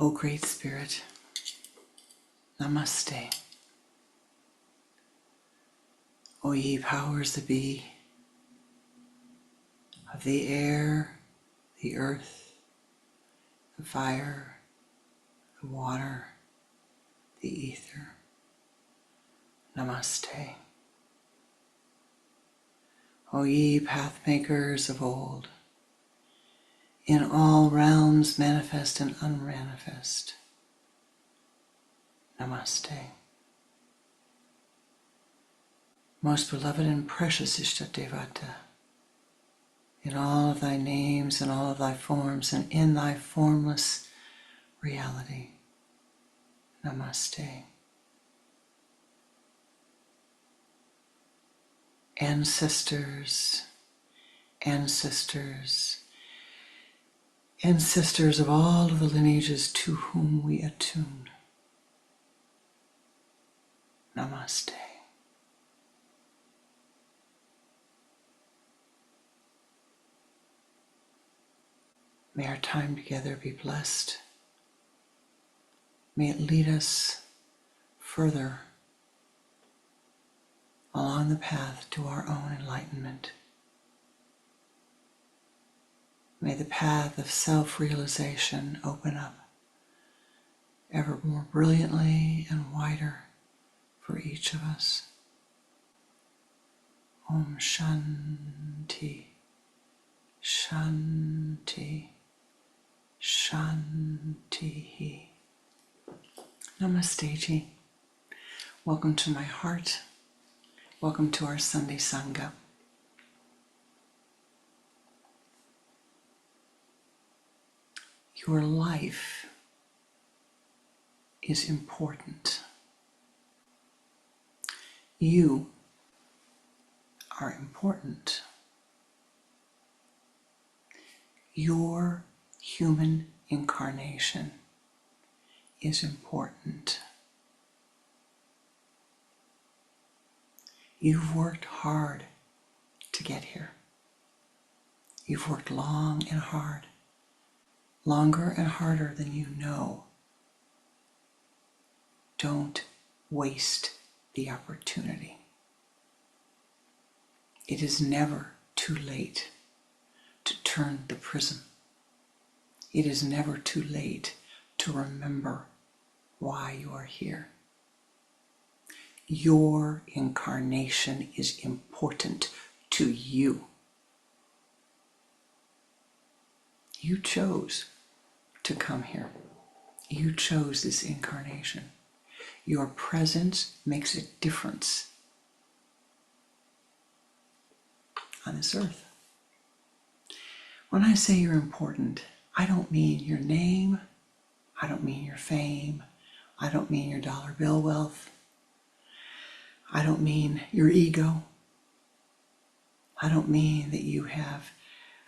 O Great Spirit, Namaste. O ye powers that be, of the air, the earth, the fire, the water, the ether, Namaste. O ye pathmakers of old, in all realms manifest and unmanifest, Namaste. Most beloved and precious Ishtadevata, in all of thy names and all of thy forms and in thy formless reality, Namaste. Ancestors, ancestors, ancestors of all of the lineages to whom we attune, Namaste. May our time together be blessed. May it lead us further along the path to our own enlightenment. May the path of self-realization open up ever more brilliantly and wider each of us. Om Shanti, Shanti, Shanti. Namaste Ji. Welcome to my heart. Welcome to our Sunday Sangha. Your life is important. You are important. Your human incarnation is important. You've worked hard to get here. You've worked long and hard, longer and harder than you know. Don't waste the opportunity. It is never too late to turn the prism. It is never too late to remember why you are here. Your incarnation is important to you. You chose to come here. You chose this incarnation. Your presence makes a difference on this earth. When I say you're important, I don't mean your name. I don't mean your fame. I don't mean your dollar bill wealth. I don't mean your ego. I don't mean that you have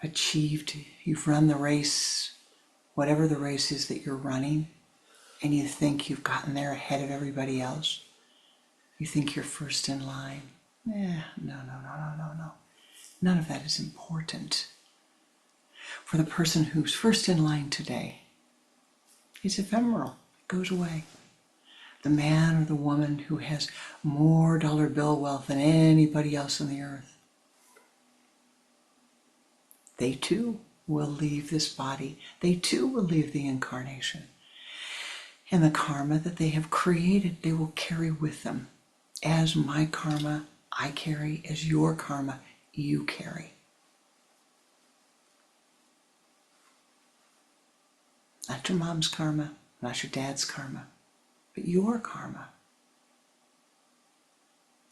achieved, you've run the race, whatever the race is that you're running, and you think you've gotten there ahead of everybody else. You think you're first in line. No. None of that is important. For the person who's first in line today, it's ephemeral. It goes away. The man or the woman who has more dollar bill wealth than anybody else on the earth, they too will leave this body. They too will leave the incarnation. And the karma that they have created, they will carry with them. As my karma I carry, as your karma you carry. Not your mom's karma, not your dad's karma, but your karma.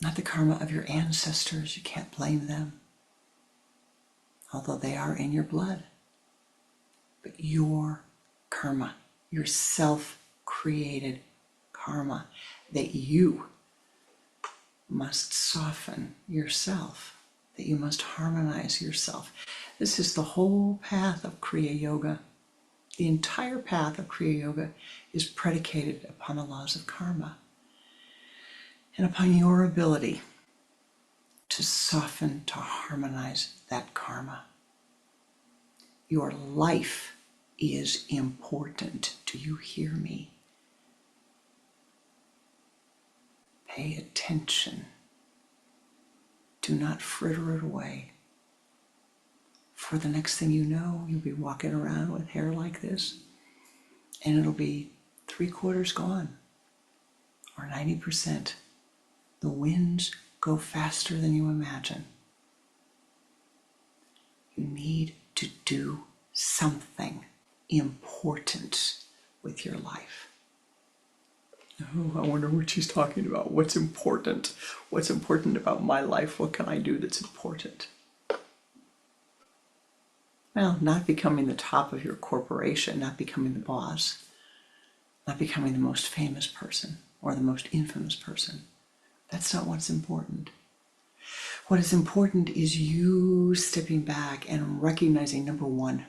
Not the karma of your ancestors, you can't blame them, although they are in your blood. But your karma, your self-created karma, that you must soften yourself, that you must harmonize yourself. This is the whole path of Kriya Yoga. The entire path of Kriya Yoga is predicated upon the laws of karma and upon your ability to soften, to harmonize that karma. Your life is important. Do you hear me? Pay attention. Do not fritter it away. For the next thing you know, you'll be walking around with hair like this, and it'll be 3/4 gone, or 90%. The winds go faster than you imagine. You need to do something important with your life. Oh, I wonder what she's talking about. What's important? What's important about my life? What can I do that's important? Well, not becoming the top of your corporation, not becoming the boss, not becoming the most famous person or the most infamous person. That's not what's important. What is important is you stepping back and recognizing, number one,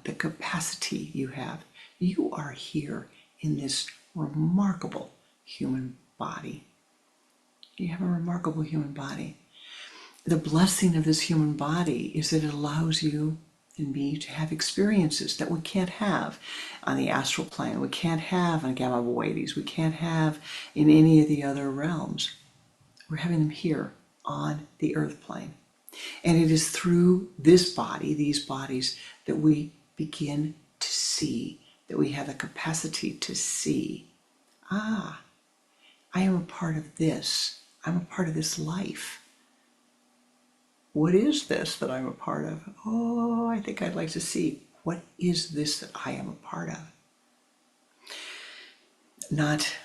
the capacity you have. You are here in this remarkable human body. You have a remarkable human body. The blessing of this human body is that it allows you and me to have experiences that we can't have on the astral plane, we can't have on Gamma Boetes, we can't have in any of the other realms. We're having them here on the earth plane. And it is through this body, these bodies, that we begin to see, that we have the capacity to see. I am a part of this. I'm a part of this life. What is this that I'm a part of? Oh, I think I'd like to see. What is this that I am a part of? Not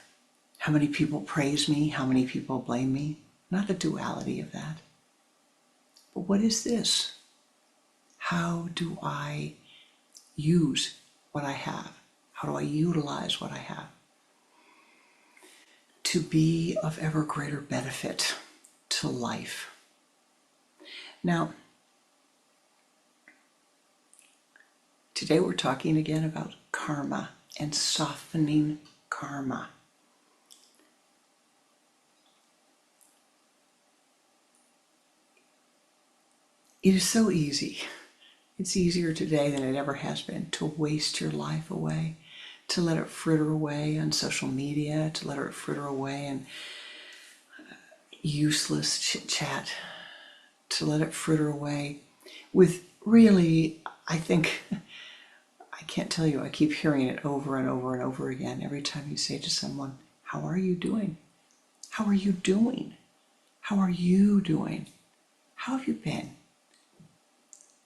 how many people praise me, how many people blame me. Not the duality of that. But what is this? How do I use what I have? How do I utilize what I have to be of ever greater benefit to life? Now, today we're talking again about karma and softening karma. It is so easy. It's easier today than it ever has been to waste your life away, to let it fritter away on social media, to let it fritter away in useless chit-chat, to let it fritter away with really, I think, I can't tell you, I keep hearing it over and over and over again. Every time you say to someone, how are you doing? How are you doing? How are you doing? How have you been?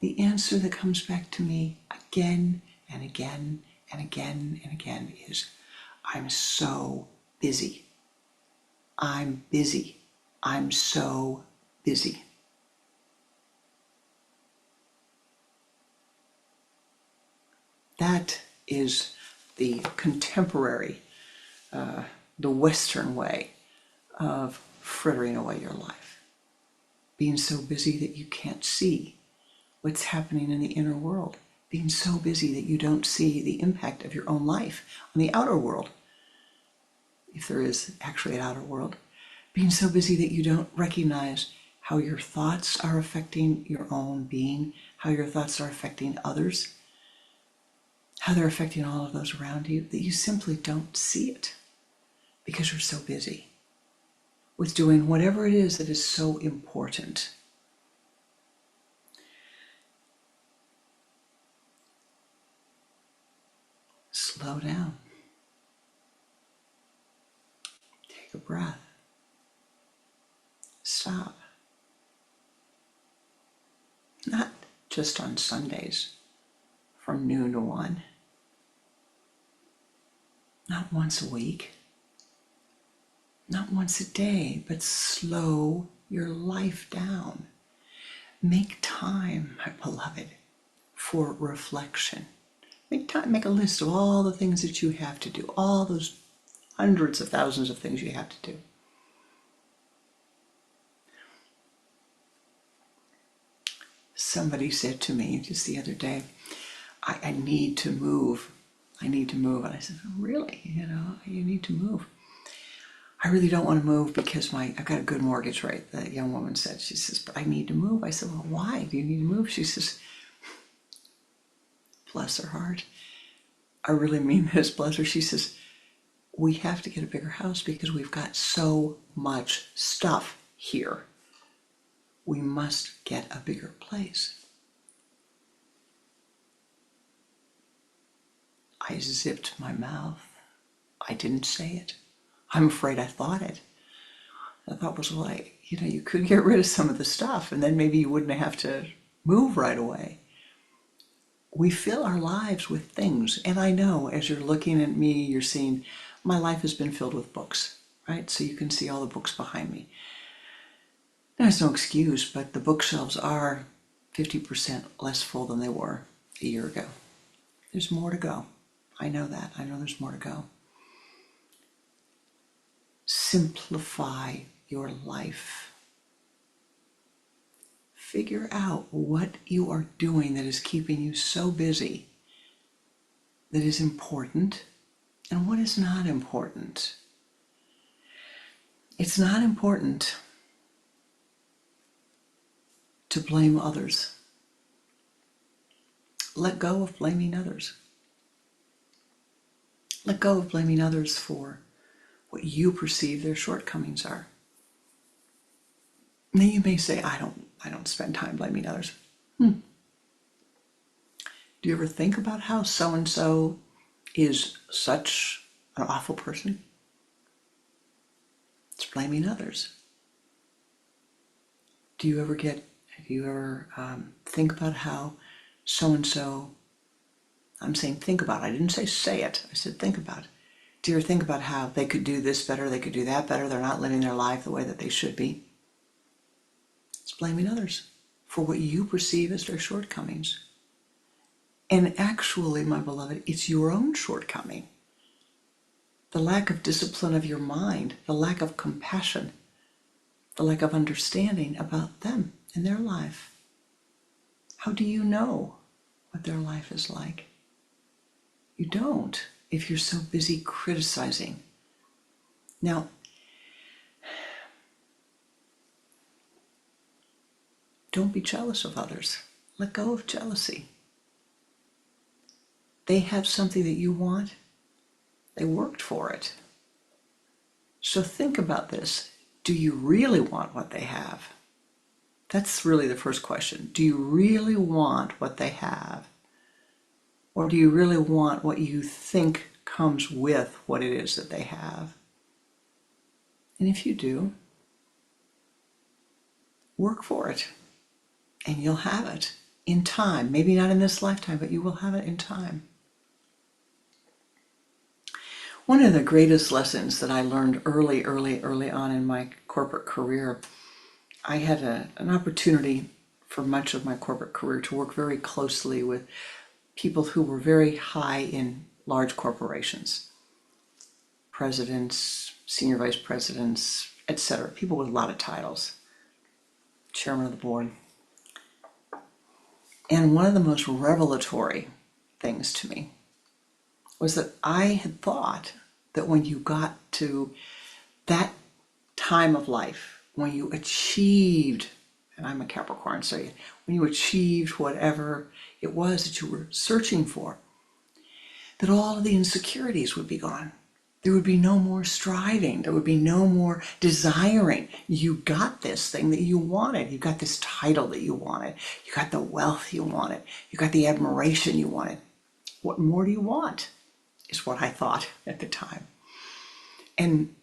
The answer that comes back to me again and again and again and again is, I'm so busy. I'm busy. I'm so busy. That is the contemporary, the Western way of frittering away your life. Being so busy that you can't see what's happening in the inner world. Being so busy that you don't see the impact of your own life on the outer world, if there is actually an outer world. Being so busy that you don't recognize how your thoughts are affecting your own being, how your thoughts are affecting others, how they're affecting all of those around you, that you simply don't see it because you're so busy with doing whatever it is that is so important. Slow down. Take a breath. Stop. Not just on Sundays from noon to 1. Not once a week. Not once a day, but slow your life down. Make time, my beloved, for reflection. Make time, make a list of all the things that you have to do, all those hundreds of thousands of things you have to do. Somebody said to me just the other day, I need to move. I need to move. And I said, really? You need to move. I really don't want to move because I've got a good mortgage rate. The young woman said, she says, but I need to move. I said, well, why do you need to move? She says, bless her heart. I really mean this, bless her. She says, we have to get a bigger house because we've got so much stuff here. We must get a bigger place. I zipped my mouth. I didn't say it. I'm afraid I thought it. I thought was like, you could get rid of some of the stuff and then maybe you wouldn't have to move right away. We fill our lives with things. And I know as you're looking at me, you're seeing my life has been filled with books, right? So you can see all the books behind me. There's no excuse, but the bookshelves are 50% less full than they were a year ago. There's more to go. I know that. I know there's more to go. Simplify your life. Figure out what you are doing that is keeping you so busy, that is important, and what is not important. It's not important to blame others. Let go of blaming others. Let go of blaming others for what you perceive their shortcomings are. Now you may say, I don't spend time blaming others. Do you ever think about how so-and-so is such an awful person? blaming others. Do you ever think about how so-and-so, I'm saying think about it, I didn't say it, I said think about it. Do you ever think about how they could do this better, they could do that better, they're not living their life the way that they should be? It's blaming others for what you perceive as their shortcomings. And actually, my beloved, it's your own shortcoming. The lack of discipline of your mind, the lack of compassion, the lack of understanding about them and their life. How do you know what their life is like? You don't, if you're so busy criticizing. Now, don't be jealous of others. Let go of jealousy. They have something that you want. They worked for it. So think about this. Do you really want what they have? That's really the first question. Do you really want what they have? Or do you really want what you think comes with what it is that they have? And if you do, work for it. And you'll have it in time. Maybe not in this lifetime, but you will have it in time. One of the greatest lessons that I learned early on in my corporate career, I had an opportunity for much of my corporate career to work very closely with people who were very high in large corporations. Presidents, senior vice presidents, etc. People with a lot of titles. Chairman of the board. And one of the most revelatory things to me was that I had thought that when you got to that time of life, when you achieved, and I'm a Capricorn, so when you achieved whatever it was that you were searching for, that all of the insecurities would be gone. There would be no more striving. There would be no more desiring. You got this thing that you wanted. You got this title that you wanted. You got the wealth you wanted. You got the admiration you wanted. What more do you want? Is what I thought at the time. And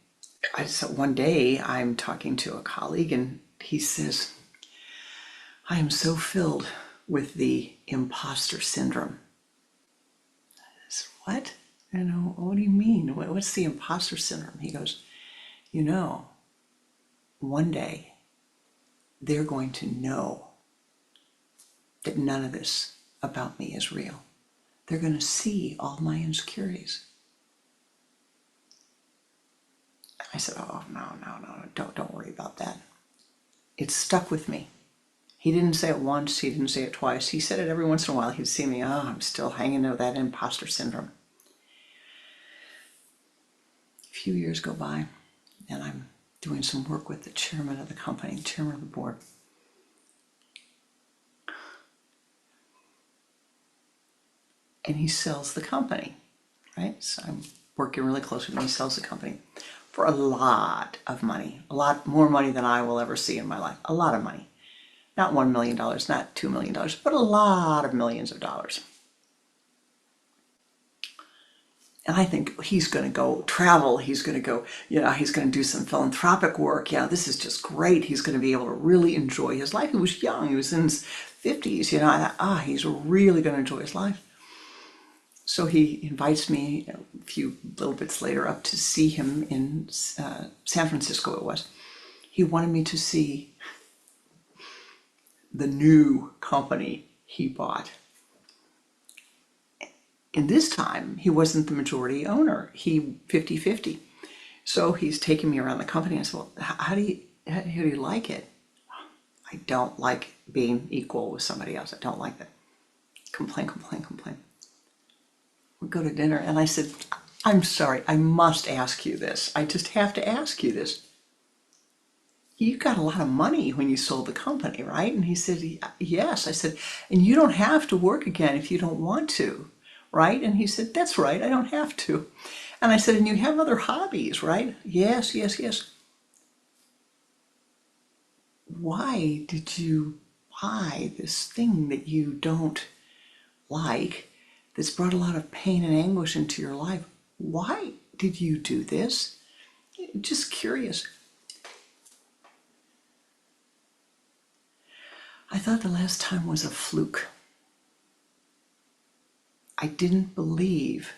so one day I'm talking to a colleague and he says, I am so filled with the imposter syndrome. I said, what? What do you mean? What's the imposter syndrome? He goes, one day they're going to know that none of this about me is real. They're going to see all my insecurities. I said, oh, no, don't worry about that. It stuck with me. He didn't say it once, he didn't say it twice. He said it every once in a while. He'd see me, I'm still hanging with that imposter syndrome. A few years go by, and I'm doing some work with the chairman of the company, chairman of the board. And he sells the company, right? So I'm working really close with him. He sells the company for a lot of money, a lot more money than I will ever see in my life. A lot of money. Not $1 million, not $2 million, but a lot of millions of dollars. And I think he's going to go travel. He's going to go, he's going to do some philanthropic work. This is just great. He's going to be able to really enjoy his life. He was young. He was in his 50s. I thought, he's really going to enjoy his life. So he invites me a few little bits later up to see him in San Francisco, it was. He wanted me to see the new company he bought. And this time, he wasn't the majority owner. He 50-50. So he's taking me around the company. I said, well, how do you like it? I don't like being equal with somebody else. I don't like that. Complain. We go to dinner, and I said, I'm sorry, I must ask you this. I just have to ask you this. You got a lot of money when you sold the company, right? And he said, yes. I said, and you don't have to work again if you don't want to, right? And he said, that's right, I don't have to. And I said, and you have other hobbies, right? Yes. Why did you buy this thing that you don't like, that's brought a lot of pain and anguish into your life? Why did you do this? Just curious. I thought the last time was a fluke. I didn't believe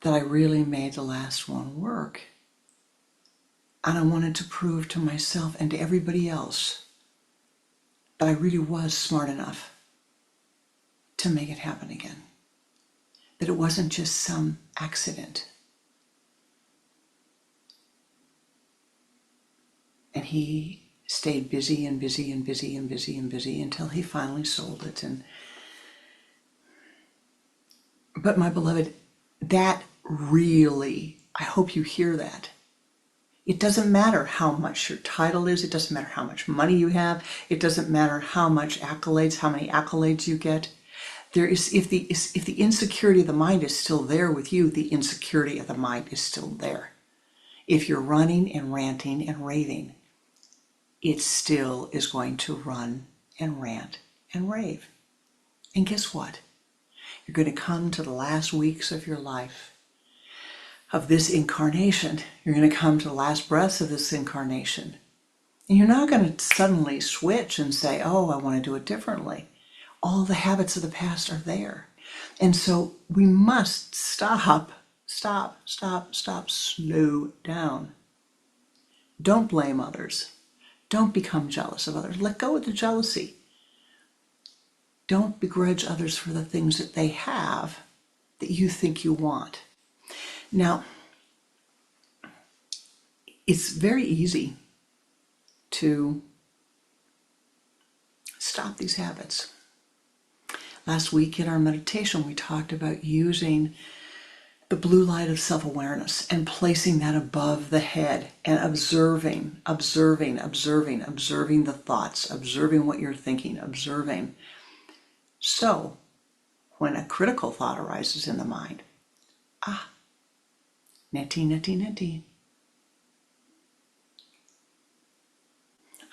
that I really made the last one work. And I wanted to prove to myself and to everybody else that I really was smart enough to make it happen again. That it wasn't just some accident. And he stayed busy and busy and busy and busy and busy until he finally sold it. But my beloved, that really, I hope you hear that. It doesn't matter how much your title is. It doesn't matter how much money you have. It doesn't matter how many accolades you get. If the insecurity of the mind is still there with you, the insecurity of the mind is still there. If you're running and ranting and raving, it still is going to run and rant and rave. And guess what? You're going to come to the last weeks of your life, of this incarnation. You're going to come to the last breaths of this incarnation. And you're not going to suddenly switch and say, oh, I want to do it differently. All the habits of the past are there. And so we must stop, slow down. Don't blame others. Don't become jealous of others. Let go of the jealousy. Don't begrudge others for the things that they have that you think you want. Now, it's very easy to stop these habits. Last week in our meditation, we talked about using the blue light of self-awareness and placing that above the head and observing the thoughts, observing what you're thinking, observing. So, when a critical thought arises in the mind, neti.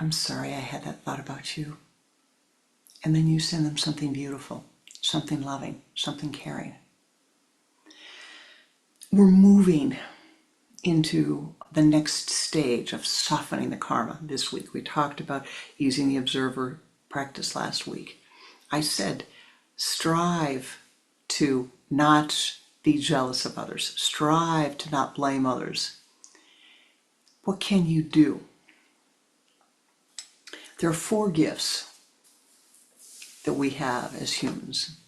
I'm sorry I had that thought about you. And then you send them something beautiful, something loving, something caring. We're moving into the next stage of softening the karma this week. We talked about using the observer practice last week. I said, strive to not be jealous of others. Strive to not blame others. What can you do? There are 4 gifts that we have as humans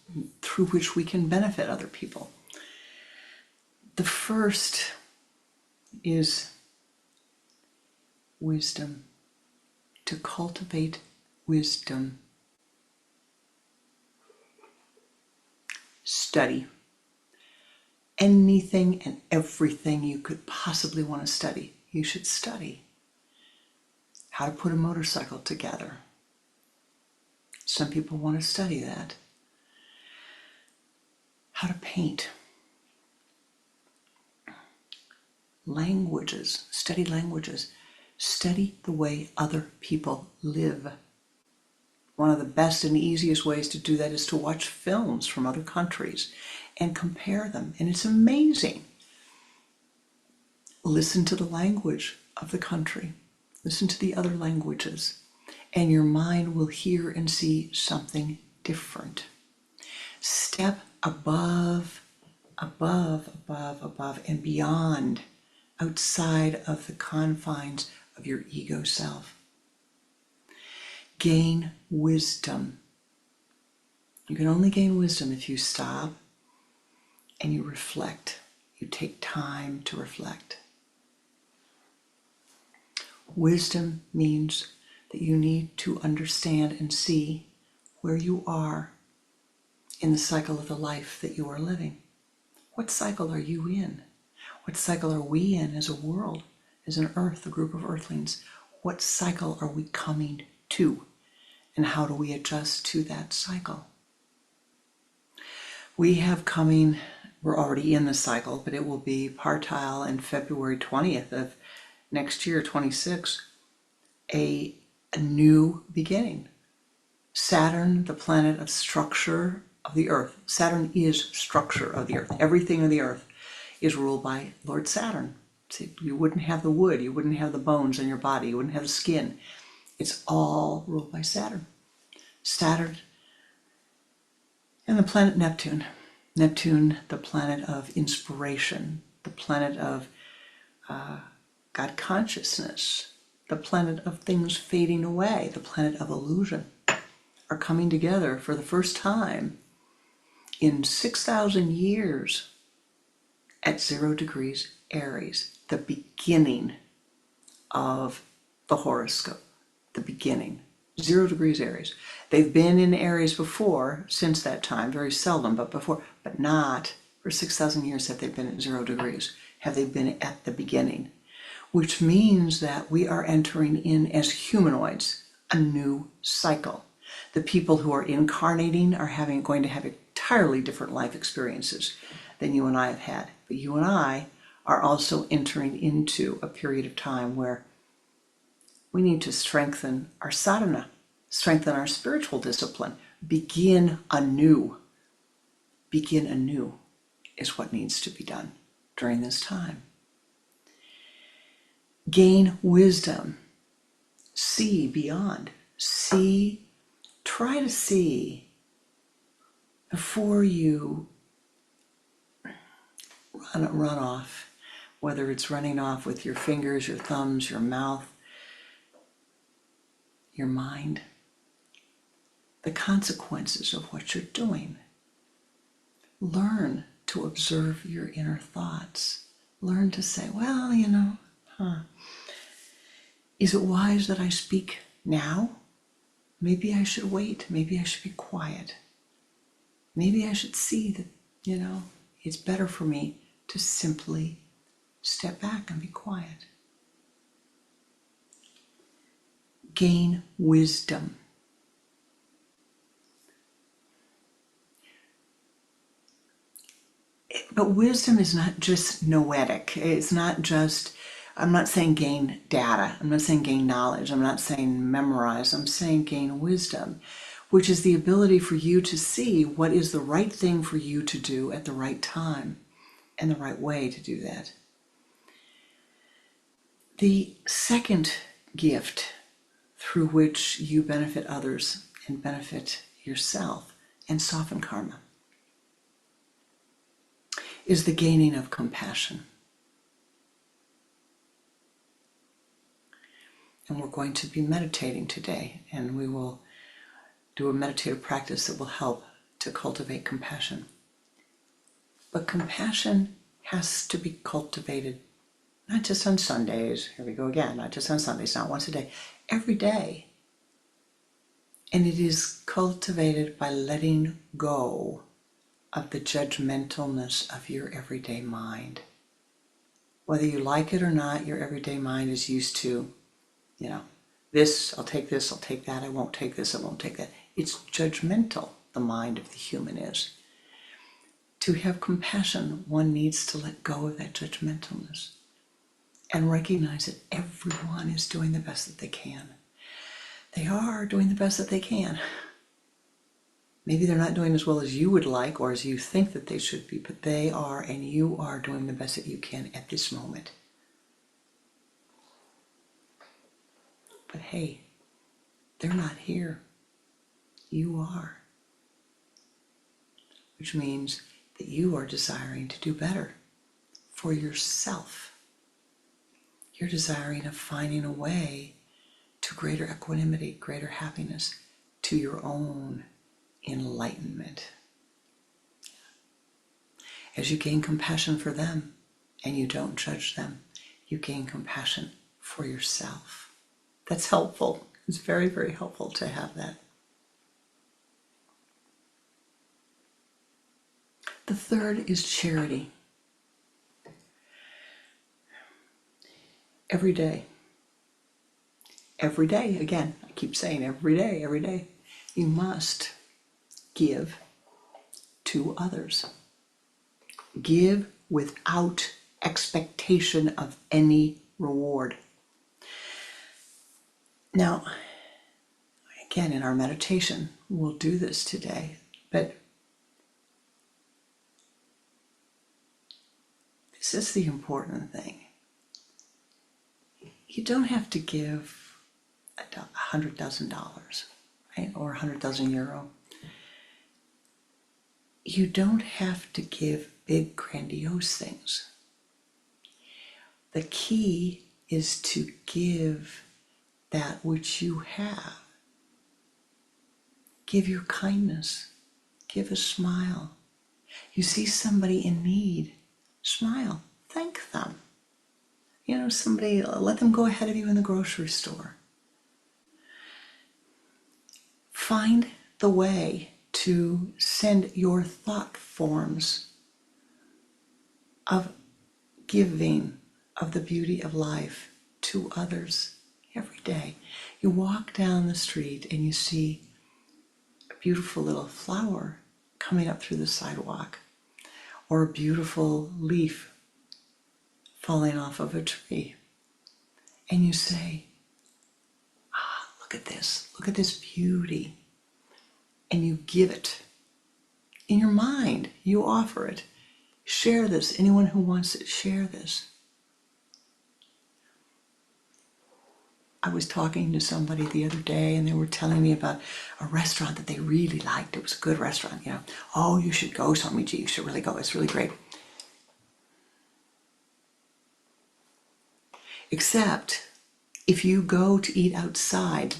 through which we can benefit other people. The first is wisdom. To cultivate wisdom. Study. Anything and everything you could possibly want to study, you should study. How to put a motorcycle together. Some people want to study that. How to paint. Languages. Study languages. Study the way other people live. One of the best and easiest ways to do that is to watch films from other countries and compare them. And it's amazing. Listen to the language of the country. Listen to the other languages. And your mind will hear and see something different. Step above, and beyond, outside of the confines of your ego self. Gain wisdom. You can only gain wisdom if you stop and you reflect. You take time to reflect. Wisdom means that you need to understand and see where you are in the cycle of the life that you are living. What cycle are you in? What cycle are we in as a world, as an earth, a group of earthlings? What cycle are we coming to? And how do we adjust to that cycle? We're already in the cycle, but it will be partile in February 20th of next year, 26, a new beginning. Saturn, the planet of structure of the earth. Saturn is structure of the earth. Everything on the earth is ruled by Lord Saturn. See, you wouldn't have the wood, you wouldn't have the bones in your body, you wouldn't have the skin It's all ruled by Saturn. Saturn and the planet Neptune. Neptune, the planet of inspiration, the planet of God consciousness, the planet of things fading away, the planet of illusion, are coming together for the first time in 6,000 years at 0 degrees Aries, the beginning of the horoscope, the beginning. 0 degrees Aries. They've been in Aries before, since that time, very seldom, but before, but not for 6,000 years have they been at 0 degrees. Have they been at the beginning? Which means that we are entering in as humanoids a new cycle. The people who are incarnating are going to have entirely different life experiences than you and I have had. But you and I are also entering into a period of time where we need to strengthen our sadhana, strengthen our spiritual discipline, begin anew. Begin anew is what needs to be done during this time. Gain wisdom. See beyond. See, try to see before you run off, whether it's running off with your fingers, your thumbs, your mouth, your mind, the consequences of what you're doing. Learn to observe your inner thoughts. Learn to say, well, is it wise that I speak now? Maybe I should wait. Maybe I should be quiet. Maybe I should see that, it's better for me to simply step back and be quiet. Gain wisdom. But wisdom is not just noetic. It's not just, I'm not saying gain data. I'm not saying gain knowledge. I'm not saying memorize. I'm saying gain wisdom, which is the ability for you to see what is the right thing for you to do at the right time and the right way to do that. The second gift through which you benefit others and benefit yourself and soften karma is the gaining of compassion. And we're going to be meditating today, and we will do a meditative practice that will help to cultivate compassion. But compassion has to be cultivated not just on Sundays, here we go again, not just on Sundays, not once a day, every day. And it is cultivated by letting go of the judgmentalness of your everyday mind. Whether you like it or not, your everyday mind is used to, this, I'll take that, I won't take this, I won't take that. It's judgmental, the mind of the human is. To have compassion, one needs to let go of that judgmentalness and recognize that everyone is doing the best that they can. They are doing the best that they can. Maybe they're not doing as well as you would like or as you think that they should be, but they are, and you are doing the best that you can at this moment. But hey, they're not here. You are. Which means that you are desiring to do better for yourself. You're desiring of finding a way to greater equanimity, greater happiness, to your own enlightenment. As you gain compassion for them and you don't judge them, you gain compassion for yourself. That's helpful. It's very, very helpful to have that. The third is charity. Every day, again, I keep saying every day, you must give to others. Give without expectation of any reward. Now, again, in our meditation, we'll do this today, but this is the important thing. You don't have to give $100,000, right? Or 100,000 euro. You don't have to give big, grandiose things. The key is to give that which you have. Give your kindness. Give a smile. You see somebody in need, smile. Thank them. You know, somebody, let them go ahead of you in the grocery store. Find the way to send your thought forms of giving of the beauty of life to others every day. You walk down the street and you see a beautiful little flower coming up through the sidewalk, or a beautiful leaf falling off of a tree. And you say, look at this beauty. And you give it. In your mind, you offer it. Share this. Anyone who wants it, share this. I was talking to somebody the other day and they were telling me about a restaurant that they really liked. It was a good restaurant, you know. Oh, you should go, Swami. You should really go. It's really great. Except if you go to eat outside,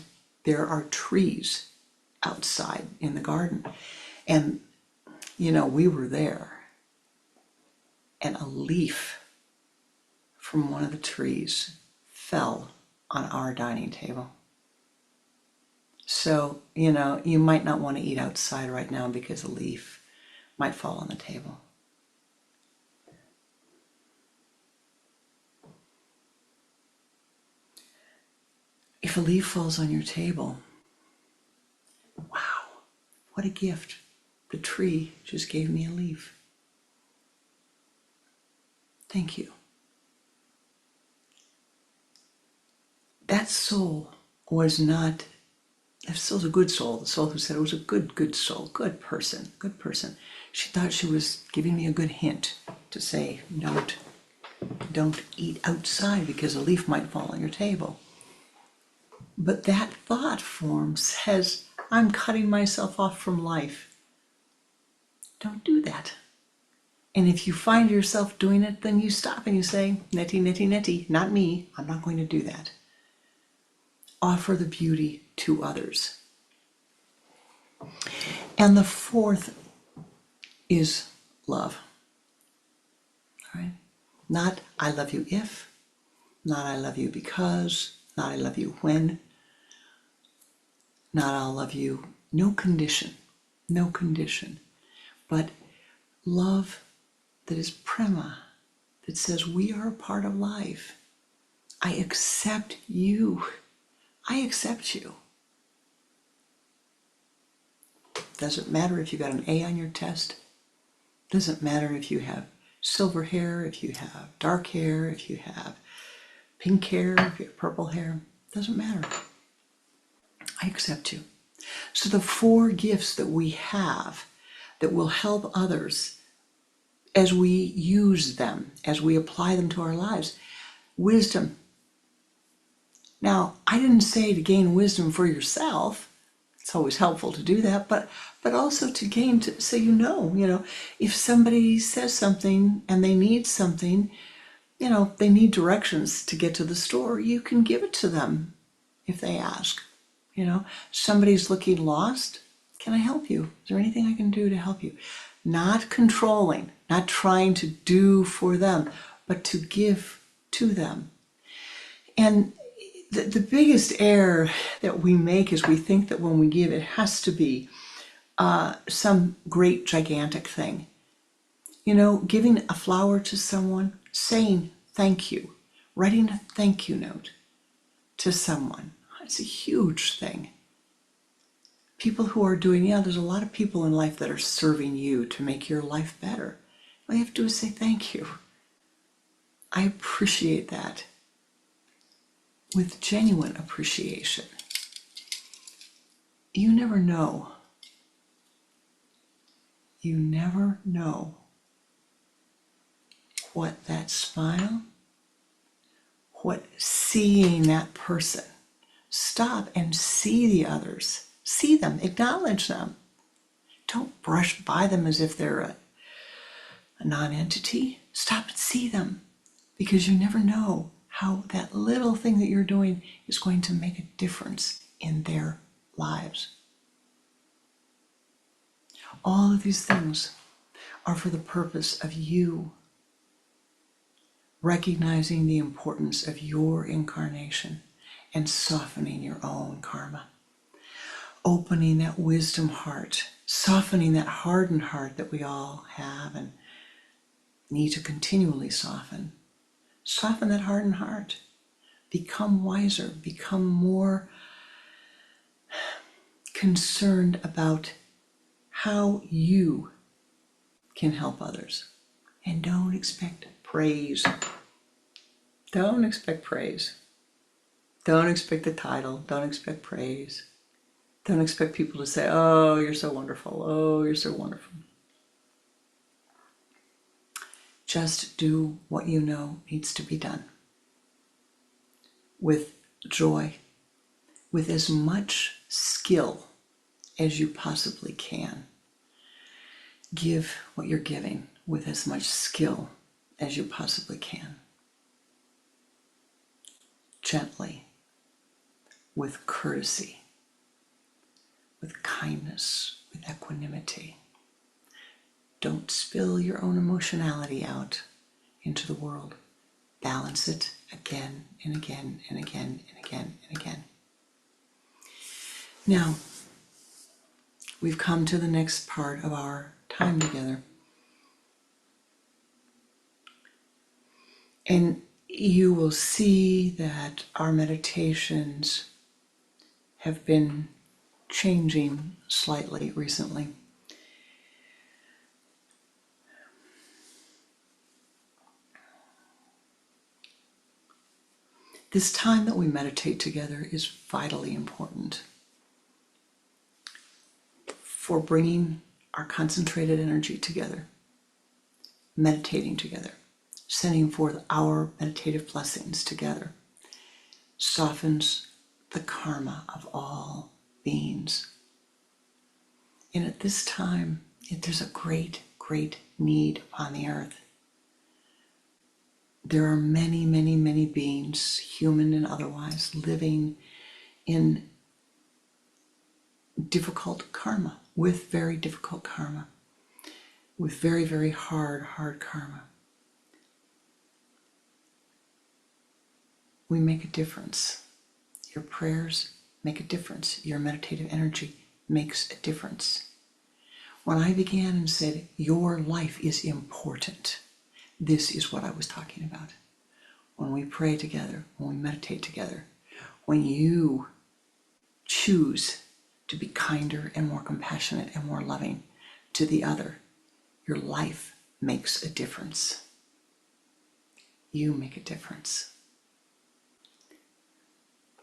there are trees outside in the garden. And, you know, we were there and a leaf from one of the trees fell on our dining table. So, you know, you might not want to eat outside right now because a leaf might fall on the table. If a leaf falls on your table, wow, what a gift. The tree just gave me a leaf. Thank you. That soul was not, that soul's a good soul. The soul who said it was a good soul, good person. She thought she was giving me a good hint to say, don't eat outside because a leaf might fall on your table. But that thought form says, I'm cutting myself off from life. Don't do that. And if you find yourself doing it, then you stop and you say, neti, not me. I'm not going to do that. Offer the beauty to others. And the fourth is love. All right? Not I love you if, not I love you because, not I love you when, not I'll love you, no condition, but love that is prema, that says we are a part of life. I accept you. I accept you. Doesn't matter if you got an A on your test. Doesn't matter if you have silver hair, if you have dark hair, if you have pink hair, if you have purple hair. Doesn't matter. I accept you. So the four gifts that we have that will help others as we use them, as we apply them to our lives. Wisdom. Now, I didn't say to gain wisdom for yourself. It's always helpful to do that, but also to gain, so you know, if somebody says something and they need something, they need directions to get to the store, you can give it to them if they ask. Somebody's looking lost. Can I help you? Is there anything I can do to help you? Not controlling, not trying to do for them, but to give to them. And the biggest error that we make is we think that when we give, it has to be some great gigantic thing. Giving a flower to someone, saying thank you, writing a thank you note to someone. It's a huge thing. People who are doing, there's a lot of people in life that are serving you to make your life better. All you have to do is say thank you. I appreciate that. With genuine appreciation. You never know. You never know what that smile, what seeing that person Stop and see the others. See them, acknowledge them. Don't brush by them as if they're a non-entity. Stop and see them, because you never know how that little thing that you're doing is going to make a difference in their lives. All of these things are for the purpose of you recognizing the importance of your incarnation and softening your own karma. Opening that wisdom heart, softening that hardened heart that we all have and need to continually soften. Soften that hardened heart. Become wiser, become more concerned about how you can help others. And don't expect praise. Don't expect praise. Don't expect the title. Don't expect praise. Don't expect people to say, oh, you're so wonderful. Oh, you're so wonderful. Just do what you know needs to be done. With joy, with as much skill as you possibly can. Give what you're giving with as much skill as you possibly can. Gently, with courtesy, with kindness, with equanimity. Don't spill your own emotionality out into the world. Balance it again and again and again and again and again. Now, we've come to the next part of our time together. And you will see that our meditations have been changing slightly recently. This time that we meditate together is vitally important for bringing our concentrated energy together, meditating together, sending forth our meditative blessings together, softens the karma of all beings. And at this time, there's a great, great need upon the earth. There are many, many, many beings, human and otherwise, living in difficult karma, with very difficult karma, with very, very hard karma. We make a difference. Your prayers make a difference. Your meditative energy makes a difference. When I began and said, your life is important, this is what I was talking about. When we pray together, when we meditate together, when you choose to be kinder and more compassionate and more loving to the other, your life makes a difference. You make a difference.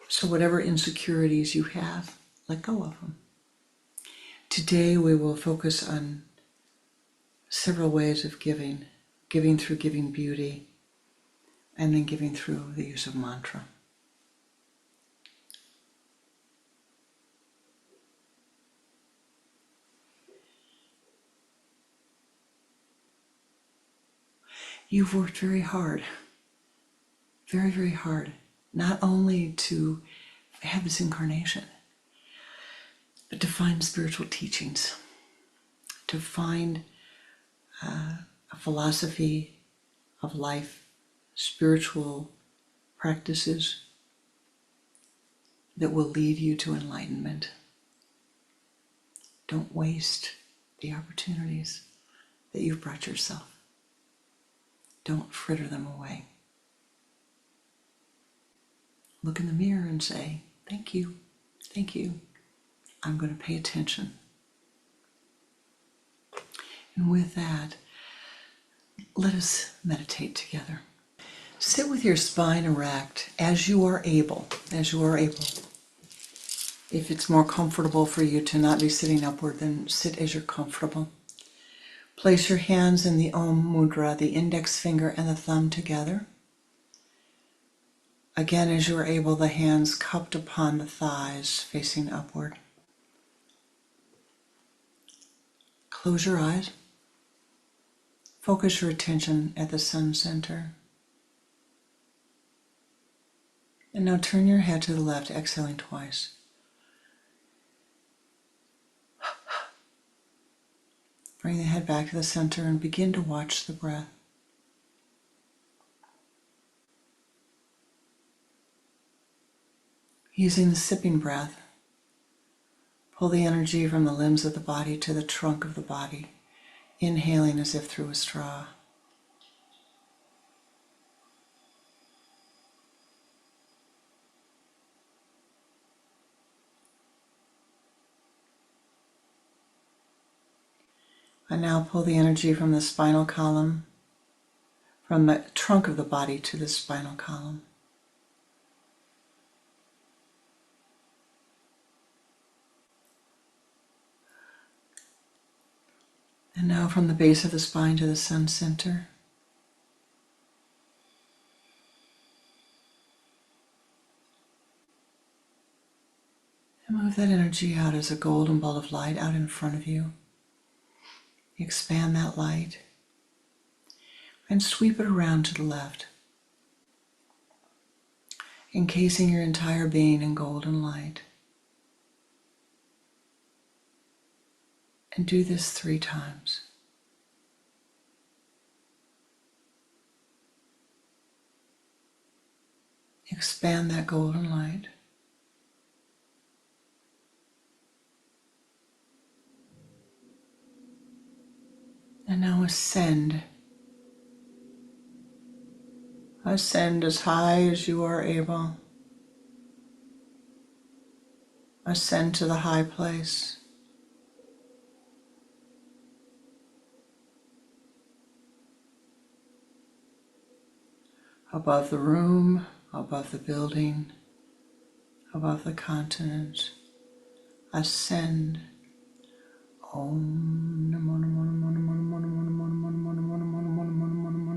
So whatever insecurities you have, let go of them. Today we will focus on several ways of giving. Giving through giving beauty, and then giving through the use of mantra. You've worked very hard, very, very hard, not only to have this incarnation, but to find spiritual teachings, to find a philosophy of life, spiritual practices that will lead you to enlightenment. Don't waste the opportunities that you've brought yourself. Don't fritter them away. Look in the mirror and say, thank you, thank you. I'm going to pay attention. And with that, let us meditate together. Sit with your spine erect as you are able, as you are able. If it's more comfortable for you to not be sitting upward, then sit as you're comfortable. Place your hands in the Om Mudra, the index finger and the thumb together. Again, as you are able, the hands cupped upon the thighs, facing upward. Close your eyes. Focus your attention at the sun center. And now turn your head to the left, exhaling twice. Bring the head back to the center and begin to watch the breath. Using the sipping breath, pull the energy from the limbs of the body to the trunk of the body, inhaling as if through a straw. And now pull the energy from the spinal column, from the trunk of the body to the spinal column. And now from the base of the spine to the sun center. And move that energy out as a golden ball of light out in front of you. Expand that light and sweep it around to the left, encasing your entire being in golden light. And do this 3 times. Expand that golden light. And now ascend. Ascend as high as you are able. Ascend to the high place. Above the room, above the building, above the continent. Ascend. Om Namo Namo Namo Namo Namo Namo Namo Namo Namo Namo Namo Namo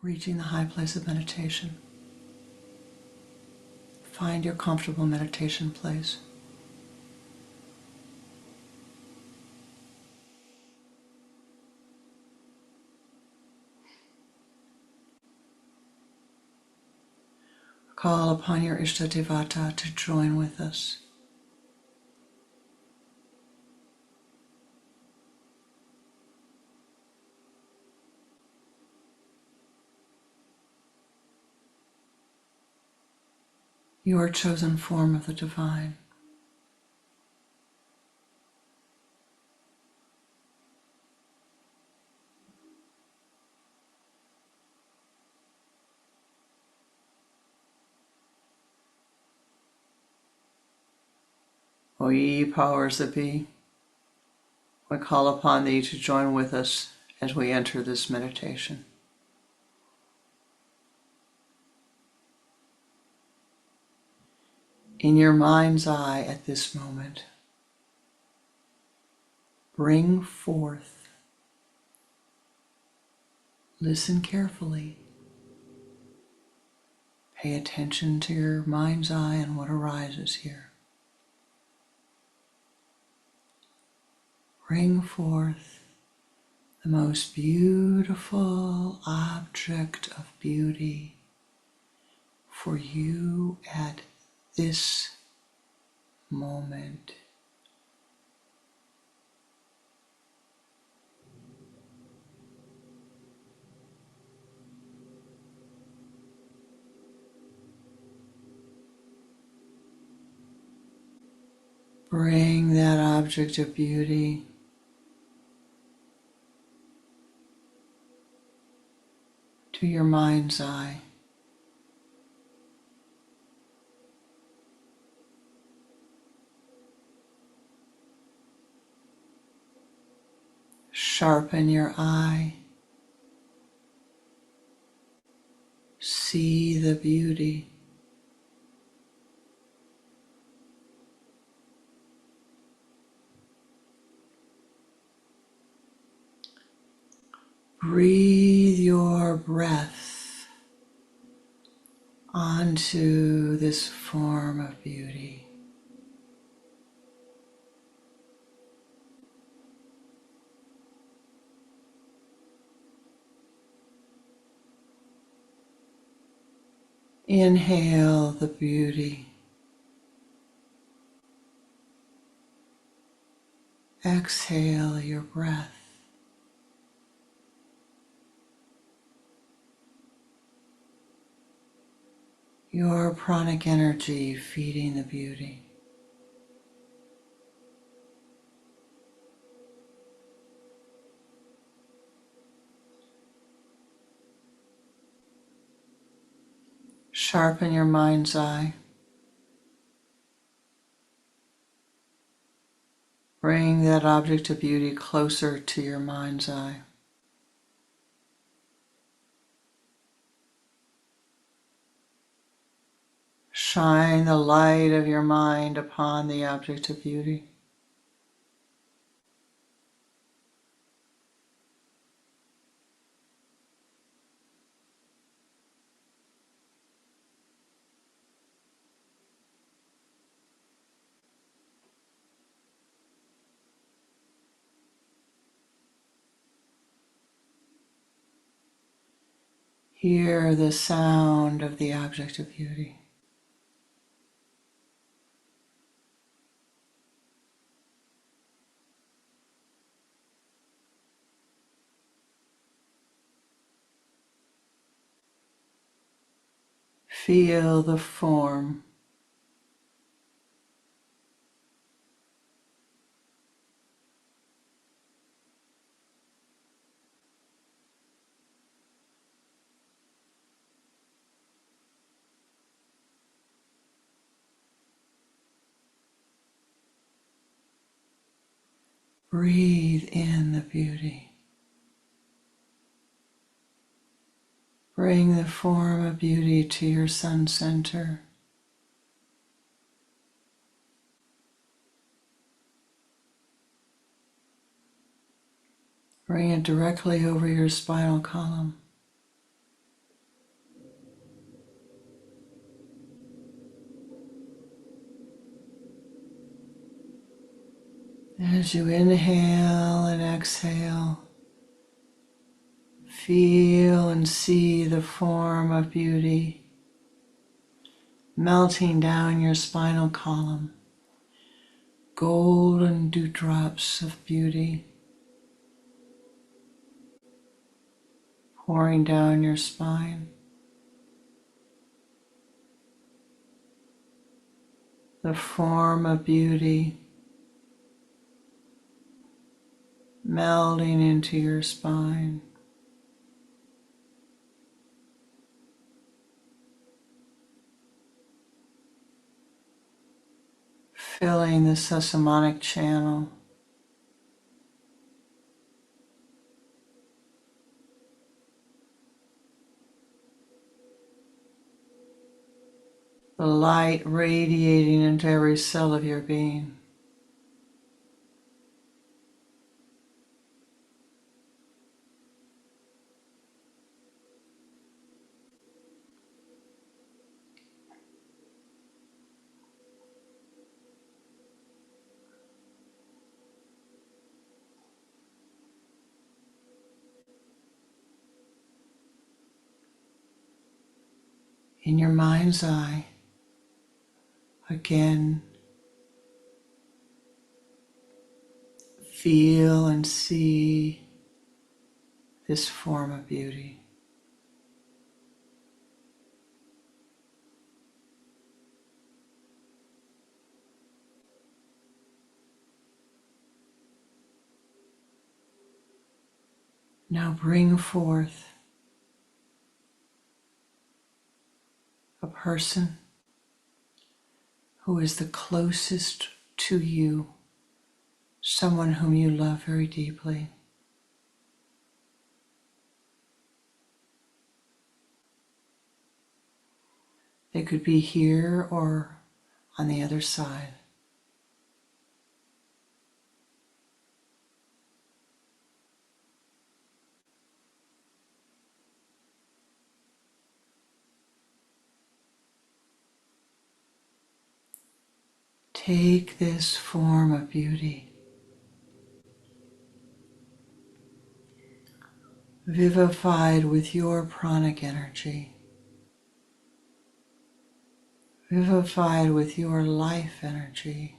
Reaching the high place of meditation. Find your comfortable meditation place. Call upon your Ishtadevata to join with us. Your chosen form of the divine. O ye powers that be, we call upon thee to join with us as we enter this meditation. In your mind's eye at this moment, bring forth, listen carefully, pay attention to your mind's eye and what arises here. Bring forth the most beautiful object of beauty for you at this moment. Bring that object of beauty to your mind's eye. Sharpen your eye. See the beauty. Breathe your breath onto this form of beauty. Inhale the beauty. Exhale your breath. Your pranic energy feeding the beauty. Sharpen your mind's eye. Bring that object of beauty closer to your mind's eye. Shine the light of your mind upon the object of beauty. Hear the sound of the object of beauty. Feel the form. Breathe in the beauty. Bring the form of beauty to your sun center. Bring it directly over your spinal column. As you inhale and exhale, feel and see the form of beauty melting down your spinal column. Golden dewdrops of beauty pouring down your spine. The form of beauty melding into your spine. Filling the sesamotic channel. The light radiating into every cell of your being. In your mind's eye, again, feel and see this form of beauty. Now bring forth a person who is the closest to you, someone whom you love very deeply. They could be here or on the other side. Take this form of beauty, vivified with your pranic energy, vivified with your life energy,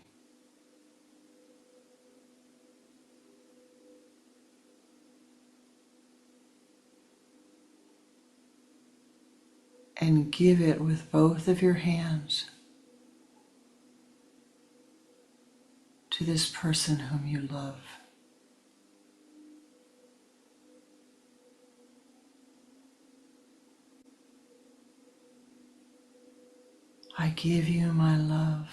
and give it with both of your hands to this person whom you love. I give you my love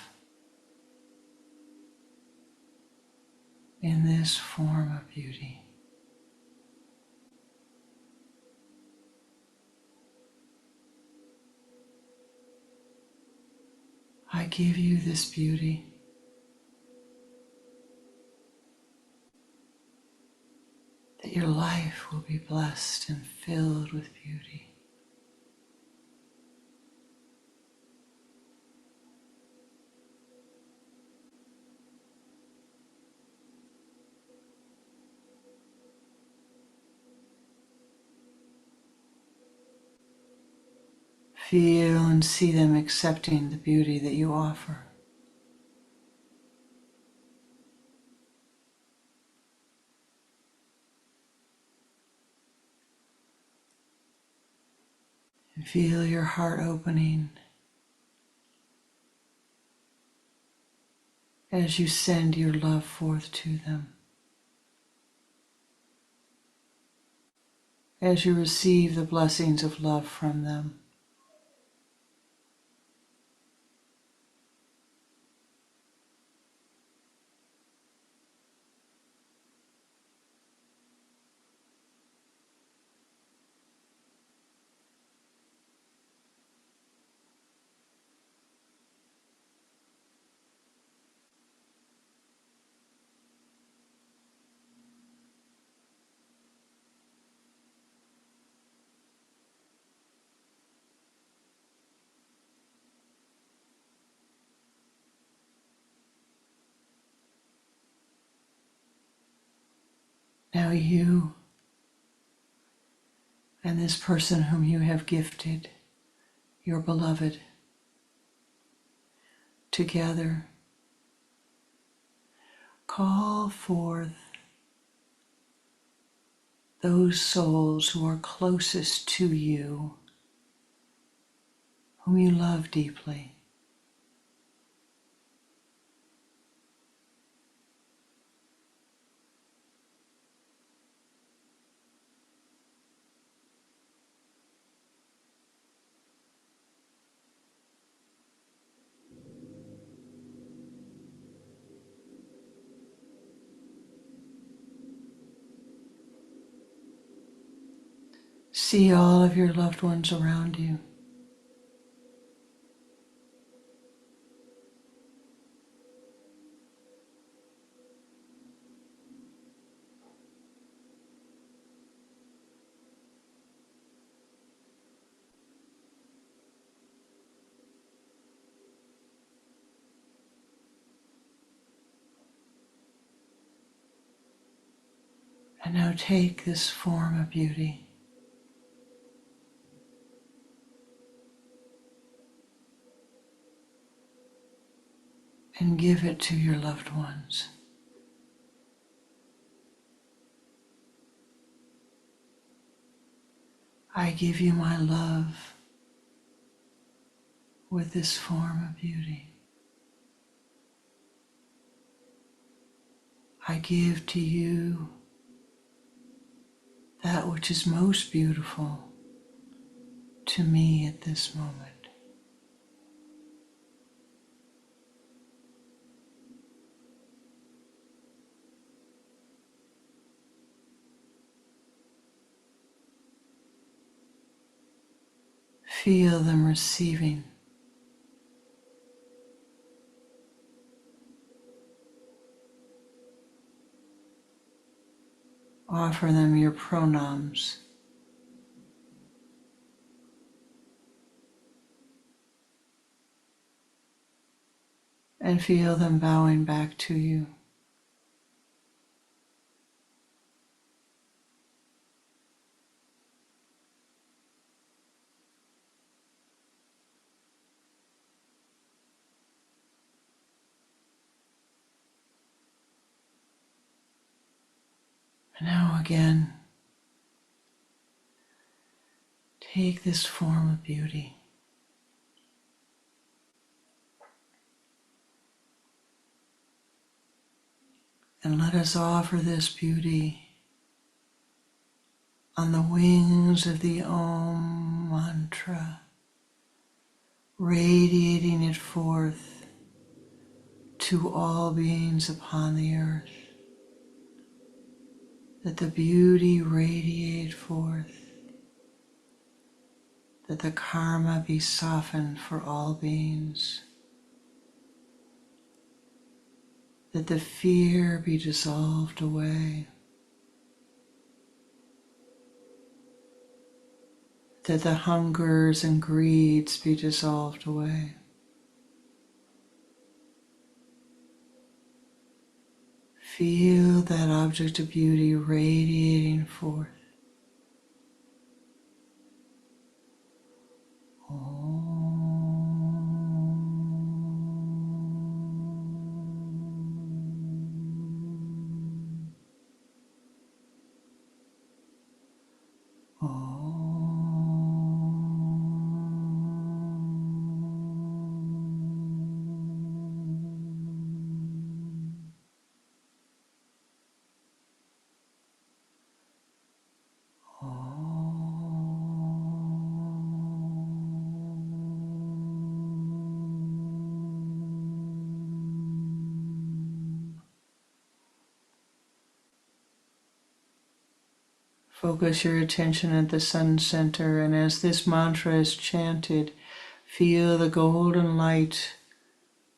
in this form of beauty. I give you this beauty. That your life will be blessed and filled with beauty. Feel and see them accepting the beauty that you offer. And feel your heart opening as you send your love forth to them. As you receive the blessings of love from them. Now you and this person whom you have gifted, your beloved, together call forth those souls who are closest to you, whom you love deeply. See all of your loved ones around you. And now take this form of beauty and give it to your loved ones. I give you my love with this form of beauty. I give to you that which is most beautiful to me at this moment. Feel them receiving. Offer them your pronams. And feel them bowing back to you. And now again, take this form of beauty and let us offer this beauty on the wings of the Om mantra, radiating it forth to all beings upon the earth. That the beauty radiate forth, that the karma be softened for all beings, that the fear be dissolved away, that the hungers and greeds be dissolved away. Feel that object of beauty radiating forth. Focus your attention at the sun center, and as this mantra is chanted, feel the golden light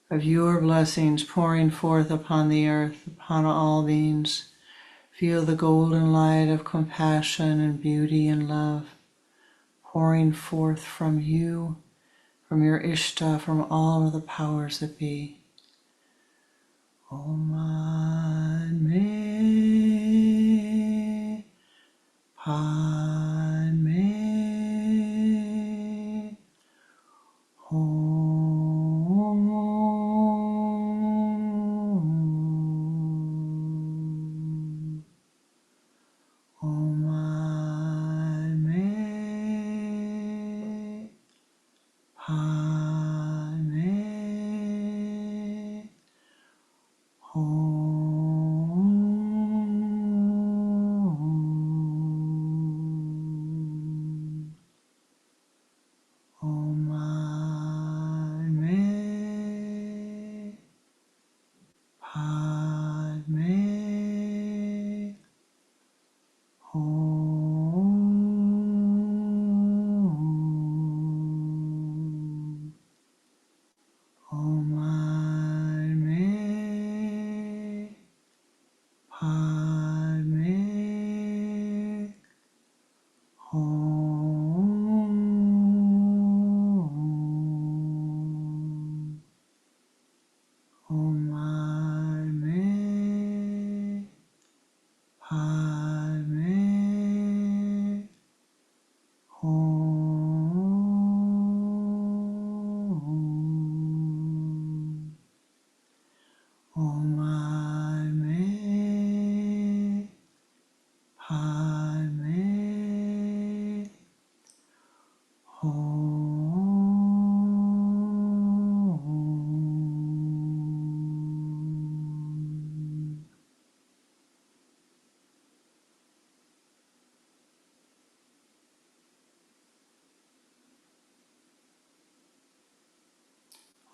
of your blessings pouring forth upon the earth, upon all beings. Feel the golden light of compassion and beauty and love pouring forth from you, from your Ishta, from all of the powers that be. Om Me Padme Hum. Om Me Padme Hum.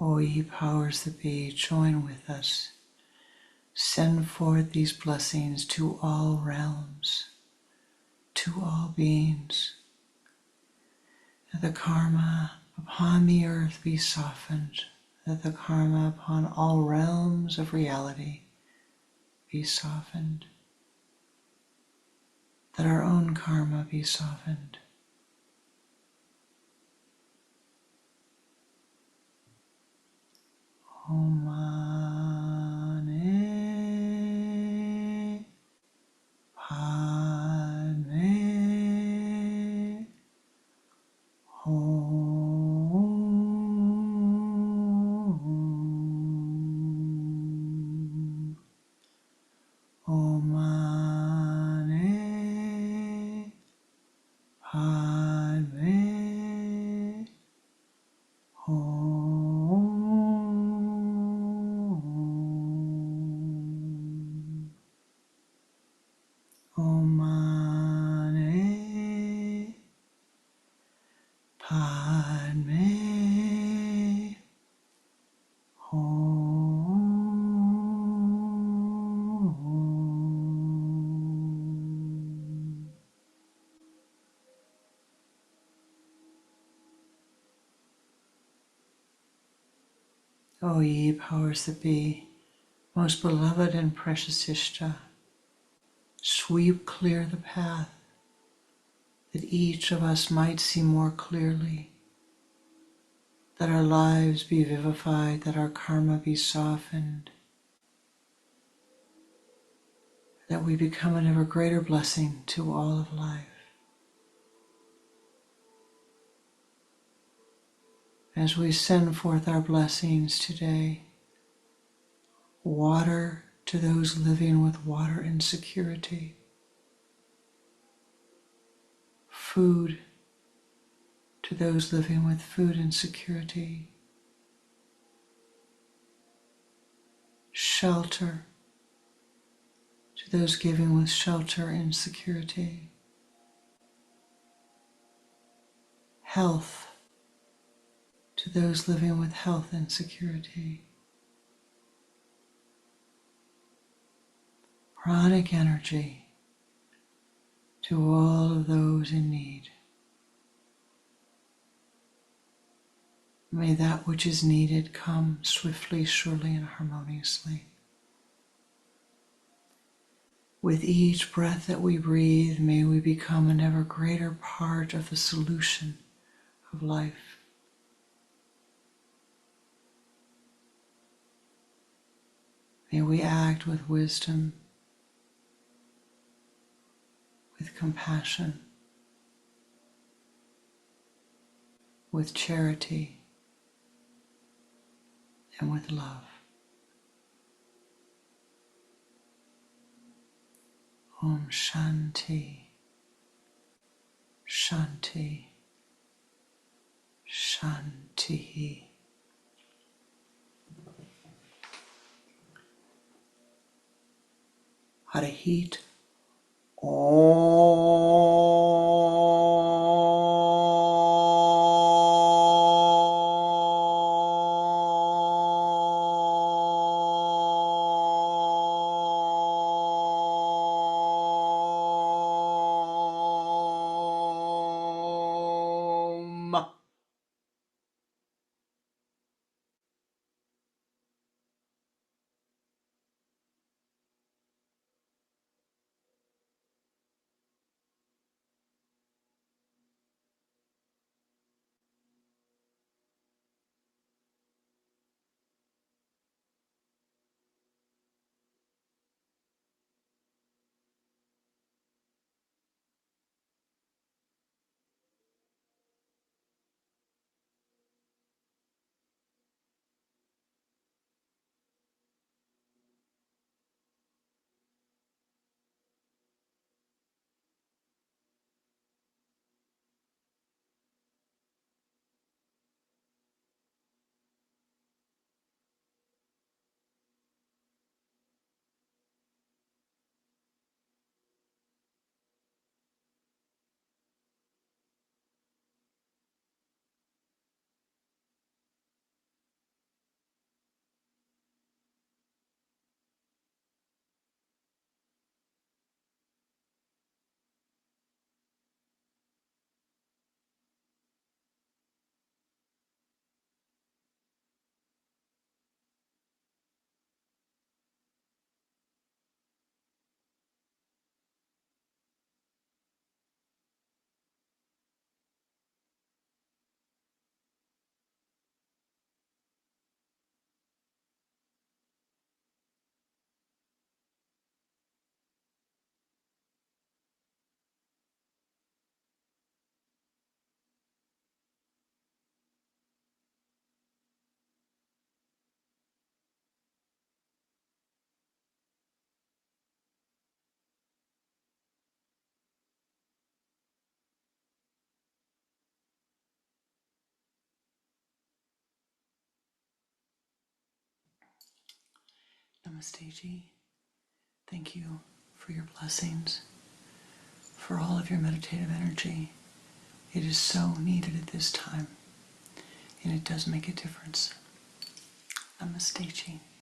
O ye powers that be, join with us. Send forth these blessings to all realms, to all beings. That the karma upon the earth be softened, that the karma upon all realms of reality be softened, that our own karma be softened. Om Mani Padme Hum. Om Mani Padme Hum. Om Mani Padme Hum. O ye powers that be, most beloved and precious Ishta, sweep clear the path that each of us might see more clearly, that our lives be vivified, that our karma be softened, that we become an ever greater blessing to all of life. As we send forth our blessings today, water to those living with water insecurity, food to those living with food insecurity, shelter to those giving with shelter insecurity, health to those living with health insecurity, pranic energy to all of those in need. May that which is needed come swiftly, surely, and harmoniously. With each breath that we breathe, may we become an ever greater part of the solution of life. May we act with wisdom, with compassion, with charity, and with love. Om Shanti, Shanti, Shanti. Harahit. Namaste Ji. Thank you for your blessings, for all of your meditative energy. It is so needed at this time, and it does make a difference. Namaste Ji.